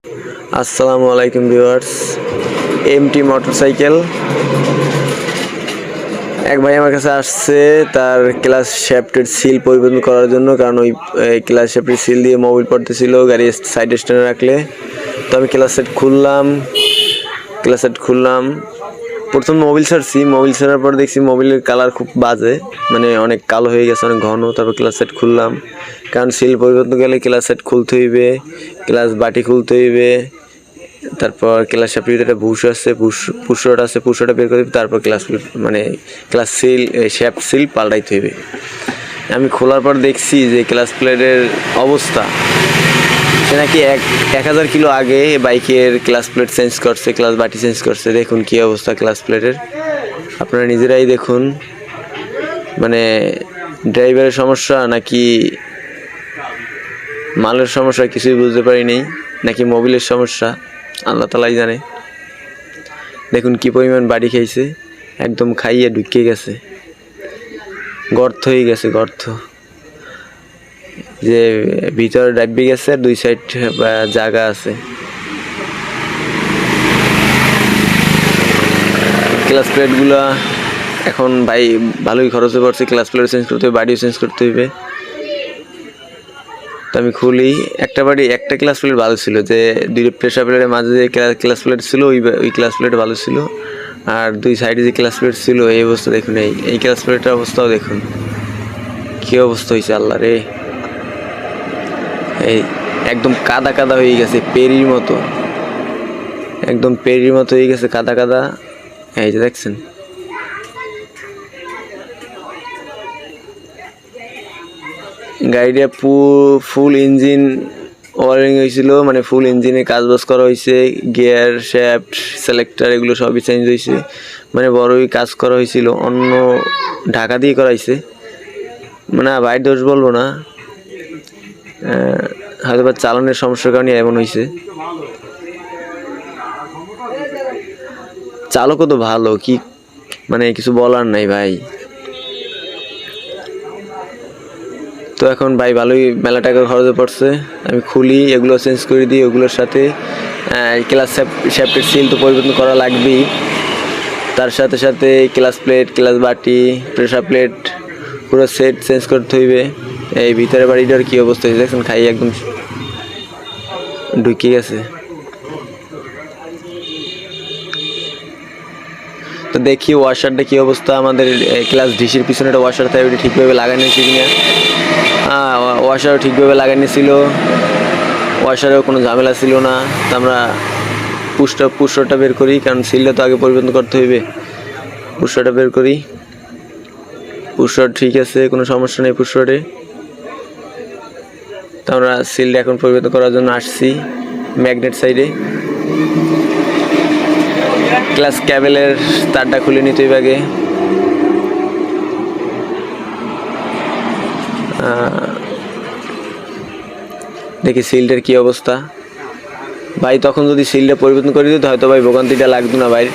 আসসালামু আলাইকুম viewers. MT motorcycle এক ভাই আমার কাছে আসছে তার ক্লাস শ্যাফটের সিল পরিবর্তন করার জন্য, কারণ ওই ক্লাস শ্যাফটের সিল দিয়ে মোবিল পড়তেছিল গাড়ি সাইড স্ট্যান্ডে রাখলে। তো আমি ক্লাস সেট খুললাম, প্রথম মোবিল ছাড়ার পর দেখছি মোবিলের কালার খুব বাজে, মানে অনেক কালো হয়ে গেছে, অনেক ঘন। তারপর ক্লাস সেট খুললাম, কারণ সিল পরিবর্তন গেলে ক্লাস সেট খুলতে হইবে, ক্লাস বাটি খুলতে হইবে, তারপর ক্লাস শ্যাফটের ভিতরে বুশ আছে, পুশরটা বের করে তারপর ক্লাস শ্যাফট সিল পাল্টাইতে হইবে। আমি খোলার পর দেখছি যে ক্লাস প্লেটের অবস্থা, সে নাকি 1000 কিলো আগে বাইকের ক্লাস প্লেট চেঞ্জ করছে, ক্লাস বাটি চেঞ্জ করছে। দেখুন কি অবস্থা ক্লাস প্লেটের, আপনারা নিজেরাই দেখুন। মানে ড্রাইভারের সমস্যা নাকি মালের সমস্যা কিছুই বুঝতে পারিনি, নাকি মোবিলের সমস্যা আল্লাহ তালাই জানে। দেখুন কি পরিমাণ বাড়ি খাইছে, একদম খাইয়ে ঢুকিয়ে গেছে, গর্ত হয়ে গেছে, গর্ত যে ভিতরে ডাব্বি গেছে, আর দুই সাইড জায়গা আছে। ক্লাস প্লেটগুলা এখন ভাই ভালোই খরচে পড়ছে, ক্লাস প্লেট চেঞ্জ করতে হবে, বাড়িও চেঞ্জ করতে হবে। তো আমি খুলি, একটা ক্লাস প্লেট ভালো ছিল, যে দুই প্রেসার প্লেটের মাঝে যে ক্লাস প্লেট ছিল ওই ক্লাস প্লেট ভালো ছিল, আর দুই সাইডে যে ক্লাস প্লেট ছিল এই অবস্থা দেখুন। এই ক্লাস প্লেটের অবস্থাও দেখুন কি অবস্থা হয়েছে, আল্লাহ রে। এই একদম কাদা কাদা হয়ে গেছে, পেরির মতো, একদম পেরির মতো হয়ে গেছে, কাদা কাদা। এই যে দেখছেন, গাড়িটা ফুল ইঞ্জিন ওয়ারিং হয়েছিল, মানে ফুল ইঞ্জিনে কাজবাজ করা হয়েছে, গিয়ার শ্যাফট সিলেক্টর এগুলো সবই চেঞ্জ হয়েছে, মানে বড়ই কাজ করা হয়েছিল, অন্য ঢাকা দিয়ে করাইছে। মানে বাইর দোষ বলবো না, হয়তো বা চালানোর সমস্যার কারণে এমন হয়েছে। চালকও তো ভালো, কি মানে কিছু বলার নাই ভাই। তো এখন ভাই ভালোই মেলা টাকা খরচে পড়ছে, আমি খুলি এগুলো চেঞ্জ করে দিই, ওগুলোর সাথে ক্লাস শ্যাফটের সিল তো পরিবর্তন করা লাগবেই, তার সাথে সাথে ক্লাস প্লেট, ক্লাস বাটি, প্রেসার প্লেট পুরো সেট চেঞ্জ করতে হইবে। এই ভিতরে বাড়িটার কী অবস্থা হয়েছে দেখছেন, খাই একদম ঢুকে গেছে। তো দেখি ওয়াশারটা কী অবস্থা, আমাদের ক্লাস ডিসির পিছনে একটা ওয়াশার থাকে, ওইটা ঠিকভাবে লাগানো হয়েছে কিনা। ওয়াশারও ঠিকভাবে লাগানো ছিল, ওয়াশারেও কোনো ঝামেলা ছিল না। তো আমরা পুশরটা বের করি, কারণ সিলটা তো আগে পরিবর্তন করতে হইবে। পুশরটা বের করি, পুশর ঠিক আছে, কোনো সমস্যা নেই পুশরে। তো আমরা সিলটা এখন পরিবর্তন করার জন্য আসছি ম্যাগনেট সাইডে। ক্লাস ক্যাবেলের তারটা খুলে নিতে হইবে আগে। দেখি সিলটার কি অবস্থা ভাই। তখন যদি সিলটা পরিবর্তন করে দিত হয়তো ভাই ভোগান্তিটা লাগতো না ভাই,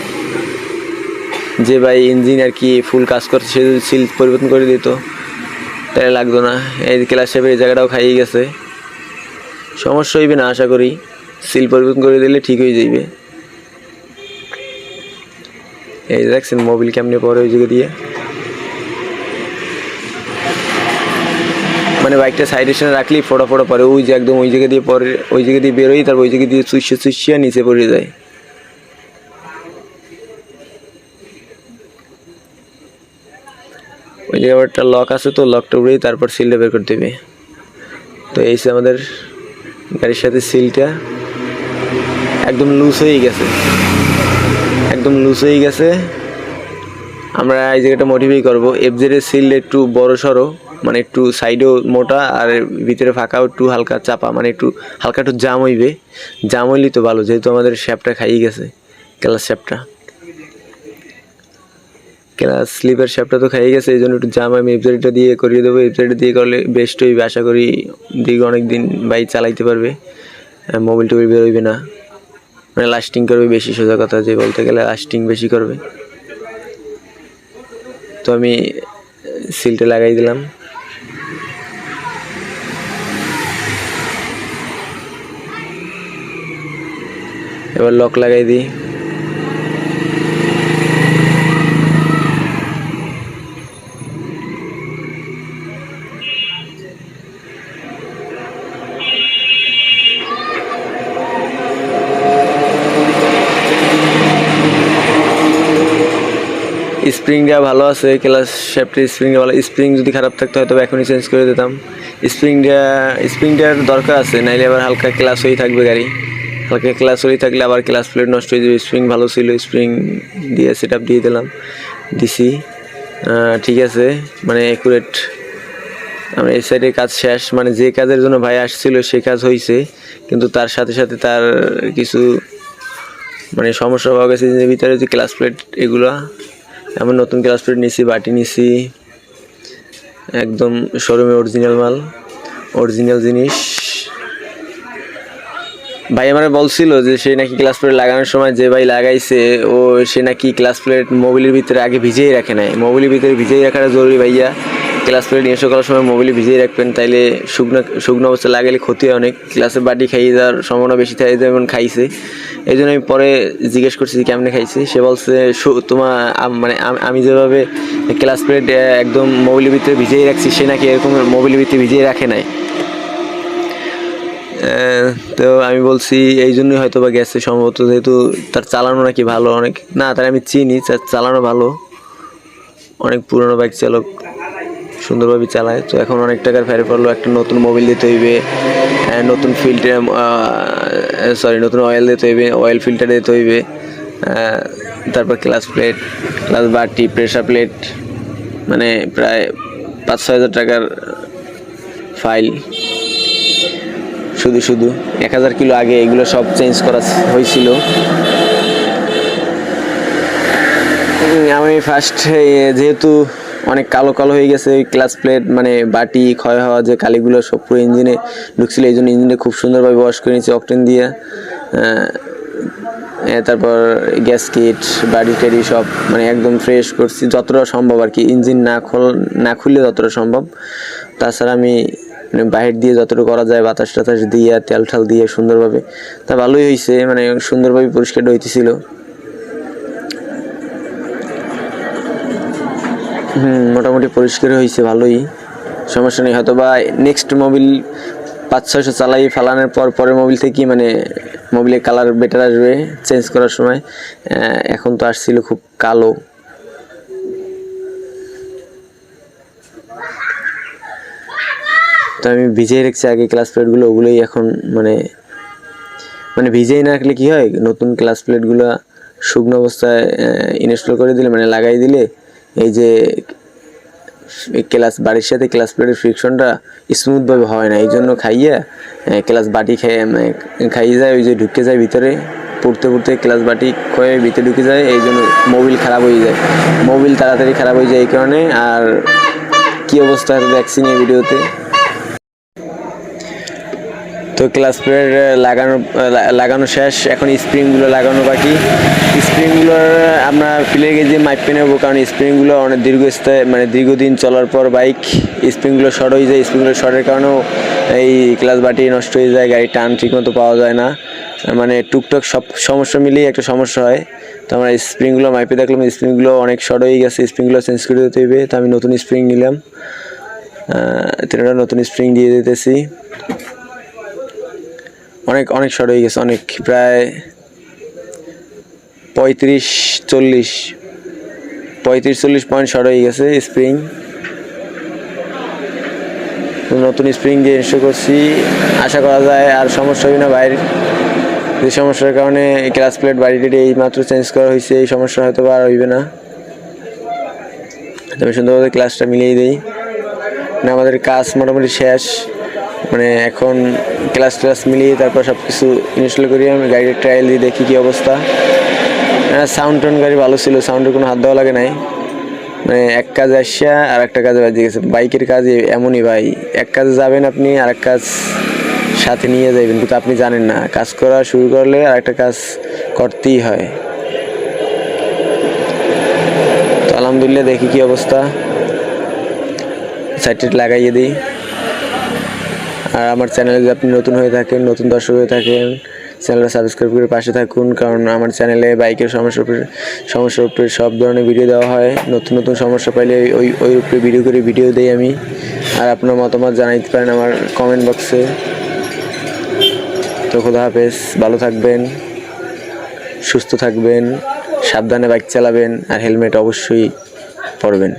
যে ভাই ইঞ্জিন আর কি ফুল কাজ করছে, সে যদি সিল পরিবর্তন করে দিত তাহলে লাগতো না। এই ক্লাস শেপের এই জায়গাটাও খাইয়ে গেছে, সমস্যা হইবে না আশা করি, সিল পরিবর্তন করে দিলে ঠিক হয়ে যাইবে। এই দেখছেন মোবিল কেমনে পরে ওই জায়গা দিয়ে, মানে বাইকটা সাইড স্ট্যান্ডে রাখলেই ফোটা পরে, ওই যে একদম ওই জায়গা দিয়ে পরে, ওই জায়গা দিয়ে বেরোই, তারপর ওই জায়গা দিয়ে চুষিয়া নিচে পড়ে যায়। ওই জায়গায় একটা লক আছে, তো লকটা উড়েই তারপর সিলটা বের করতে হবে। তো এই আমাদের গাড়ির সাথে সিলটা একদম লুজ হয়ে গেছে, একদম লুজ হয়ে গেছে। আমরা এই জায়গাটা মডিফাই করবো, এফজেডের সিল একটু বড় সড়ো, মানে একটু সাইডেও মোটা আর ভিতরে ফাঁকাও একটু হালকা চাপা, মানে একটু হালকা একটু জাম হইবে। জাম হইলেই তো ভালো, যেহেতু আমাদের শ্যাপটা খাইয়ে গেছে, ক্লাস শ্যাপটা, ক্লাস স্লিপের শ্যাপটা তো খাইয়ে গেছে, এই জন্য একটু জাম আমি এফজেডটা দিয়ে করিয়ে দেবো। এফজেডটা দিয়ে করলে বেস্ট হইবে, আশা করি দীর্ঘ অনেক দিন বাইক চালাইতে পারবে, মোবিল টোবিল বেরোইবে না, মানে লাস্টিং করবে বেশি, সোজা কথা যে বলতে গেলে লাস্টিং বেশি করবে। তো আমি সিলটা লাগাই দিলাম। এবার লক লাগাই দিই। স্প্রিংটা ভালো আছে, ক্লাস শ্যাফটের স্প্রিংটা ভালো। স্প্রিং যদি খারাপ থাকতো হয়তো এখনই চেঞ্জ করে দিতাম। স্প্রিংটার দরকার আছে, নাইলে আবার হালকা ক্লাস হয়েই থাকবে গাড়ি। হালকা ক্লাস হয়েই থাকলে আবার ক্লাস প্লেট নষ্ট হয়ে যাবে। স্প্রিং ভালো ছিল, স্প্রিং দিয়ে সেট আপ দিয়ে দিছি। ঠিক আছে, মানে অ্যাকুরেট। আমার এই সাইডের কাজ শেষ, মানে যে কাজের জন্য ভাই আসছিল সে কাজ হয়েছে, কিন্তু তার সাথে সাথে তার কিছু মানে সমস্যা পাওয়া গেছে যে ভিতরে যে ক্লাস প্লেট এগুলা। এমন নতুন ক্লাস প্লেট নিছি, বাটি নিছি, একদম শোরুমে অরিজিনাল মাল, অরিজিনাল জিনিস। ভাই আমার বলছিল যে সে নাকি ক্লাস প্লেট লাগানোর সময় যে ভাই লাগাইছে সে নাকি ক্লাস প্লেট মোবিলের ভিতরে আগে ভিজিয়ে রাখে নাই। মোবিলের ভিতরে ভিজিয়ে রাখাটা জরুরি ভাইয়া। ক্লাস প্লেট ইনস্টল করার সময় মোবিলে ভিজিয়ে রাখবেন, তাইলে শুকনো অবস্থা লাগালে ক্ষতি হয় অনেক। ক্লাসের বাটি খাইয়ে যাওয়ার সম্ভাবনা বেশি থাকে, যেমন খাইছে। এই জন্য আমি পরে জিজ্ঞেস করছি কেমনে খাইছে। সে বলছে মানে আমি যেভাবে ক্লাস প্লেট একদম মোবিলের ভিতরে ভিজিয়ে রাখছি, সে নাকি এরকম মোবিলের ভিতরে ভিজিয়ে রাখে নাই। তো আমি বলছি এই জন্যই হয়তো বা গেছে সম্ভবত, যেহেতু তার চালানো নাকি ভালো অনেক। না, তার আমি চিনি, তার চালানো ভালো, অনেক পুরনো বাইক চালক, সুন্দরভাবে চালায়। তো এখন অনেক টাকার ফেরে পড়লো, একটা নতুন মোবিল দিতে হইবে, নতুন নতুন অয়েল দিতে হইবে, অয়েল ফিল্টার দিতে হইবে, তারপর ক্লাস প্লেট, ক্লাস বাটি, প্রেসার প্লেট, মানে প্রায় 5-6 হাজার টাকার ফাইল। শুধু 1000 কিলো আগে এগুলো সব চেঞ্জ করা হয়েছিল। আমি ফার্স্ট যেহেতু অনেক কালো হয়ে গেছে ওই ক্লাস প্লেট, মানে বাটি ক্ষয় হওয়া যে কালিগুলো সব পুরো ইঞ্জিনে ঢুকছিল, এই জন্য ইঞ্জিনে খুব সুন্দরভাবে ওয়াশ করে নিয়েছি অকটেন দিয়ে। তারপর গ্যাস কিট, বাড়ি টাড়ি সব মানে একদম ফ্রেশ করছি যতটা সম্ভব আর কি, ইঞ্জিন না খুললে যতটা সম্ভব। তাছাড়া আমি বাহির দিয়ে যতটুকু করা যায় বাতাস টাতাস দিয়ে তেল ঠাল দিয়ে সুন্দরভাবে, তা ভালোই হয়েছে, মানে সুন্দরভাবে পরিষ্কারটা হইতেছিল। মোটামুটি পরিষ্কার হয়েছে, ভালোই, সমস্যা নেই। হয়তো বা নেক্সট মোবিল 500-600 চালাই ফালানোর পরের মোবিল থেকে মানে মোবিলের কালার বেটার আসবে চেঞ্জ করার সময়। এখন তো আসছিল খুব কালো। তো আমি ভিজিয়ে রেখেছি আগে ক্লাস প্লেটগুলো, ওগুলোই এখন মানে ভিজিয়ে না রাখলে কী হয়, নতুন ক্লাস প্লেটগুলো শুকনো অবস্থায় ইনস্টল করে দিলে, মানে লাগাই দিলে এই যে বাড়ির সাথে ক্লাস প্লেটের ফ্রিকশনটা স্মুথভাবে হয় না। এই জন্য ক্লাস বাটি খাইয়ে যায়, ওই যে ঢুকে যায় ভিতরে, পড়তে ক্লাস বাটি ক্ষয়ে ভিতরে ঢুকে যায়, এই জন্য মোবিল খারাপ হয়ে যায়, মোবিল তাড়াতাড়ি খারাপ হয়ে যায় এই কারণে। আর কী অবস্থা দেখছি এই ভিডিওতে। তো ক্লাস প্লেট লাগানো শেষ, এখন স্প্রিংগুলো লাগানো বাকি। স্প্রিংগুলোর আমরা ফিলে গেজে মাইপে নেব, কারণ স্প্রিংগুলো অনেক দীর্ঘদিন চলার পর বাইক স্প্রিংগুলো শর্ট হয়ে যায়। স্প্রিংগুলো শর্টের কারণেও এই ক্লাস বাটি নষ্ট হয়ে যায়, গাড়ির টান ঠিকমতো পাওয়া যায় না, মানে টুকটাক সব সমস্যা মিলিয়ে একটা সমস্যা হয়। তো আমরা স্প্রিংগুলো মাইপে দেখলাম স্প্রিংগুলো অনেক শর্ট হয়ে গেছে, স্প্রিংগুলো চেঞ্জ করে দিতে হবে। তো আমি নতুন স্প্রিং নিলাম, নতুন স্প্রিং দিয়ে দিতেছি। অনেক শর্ট হয়ে গেছে, অনেক, প্রায় 35-40 পয়েন্ট শর্ট হয়ে গেছে স্প্রিং। নতুন স্প্রিং দিয়ে ইনস্টল করছি, আশা করা যায় আর সমস্যা হবে না। বাইরের যে সমস্যার কারণে ক্লাস প্লেট বাড়িটি এই মাত্র চেঞ্জ করা হয়েছে, এই সমস্যা হয়তো আর হইবে না। তবে সুন্দরভাবে ক্লাসটা মিলিয়ে দিই, মানে আমাদের কাজ মোটামুটি শেষ। মানে এখন ক্লাস মিলিয়ে তারপর সব কিছু ইনস্টল করি। আমি গাড়ির ট্রায়াল দিয়ে দেখি কী অবস্থা। সাউন্ড টোন গাড়ি ভালো ছিল, সাউন্ডের কোনো হাত দেওয়া লাগে নাই। মানে এক কাজে আসা আর একটা কাজে বাজিয়ে গেছে। বাইকের কাজে এমনই ভাই, এক কাজে যাবেন আপনি আর এক কাজ সাথে নিয়ে যাবেন, কিন্তু আপনি জানেন না কাজ করা শুরু করলে আর একটা কাজ করতেই হয়। তো আলহামদুলিল্লাহ দেখি কী অবস্থা, সাইড লাগাইয়ে দিই। আর আমার চ্যানেলে যদি আপনি নতুন হয়ে থাকেন, নতুন দর্শক হয়ে থাকেন, চ্যানেলটা সাবস্ক্রাইব করে পাশে থাকুন, কারণ আমার চ্যানেলে বাইকের সমস্যার উপরে সব ধরনের ভিডিও দেওয়া হয়। নতুন নতুন সমস্যা পাইলে ওই উপরে ভিডিও দিই আমি। আর আপনার মতামত জানাইতে পারেন আমার কমেন্ট বক্সে। তো খোদা হাফেজ, ভালো থাকবেন, সুস্থ থাকবেন, সাবধানে বাইক চালাবেন আর হেলমেট অবশ্যই পরবেন।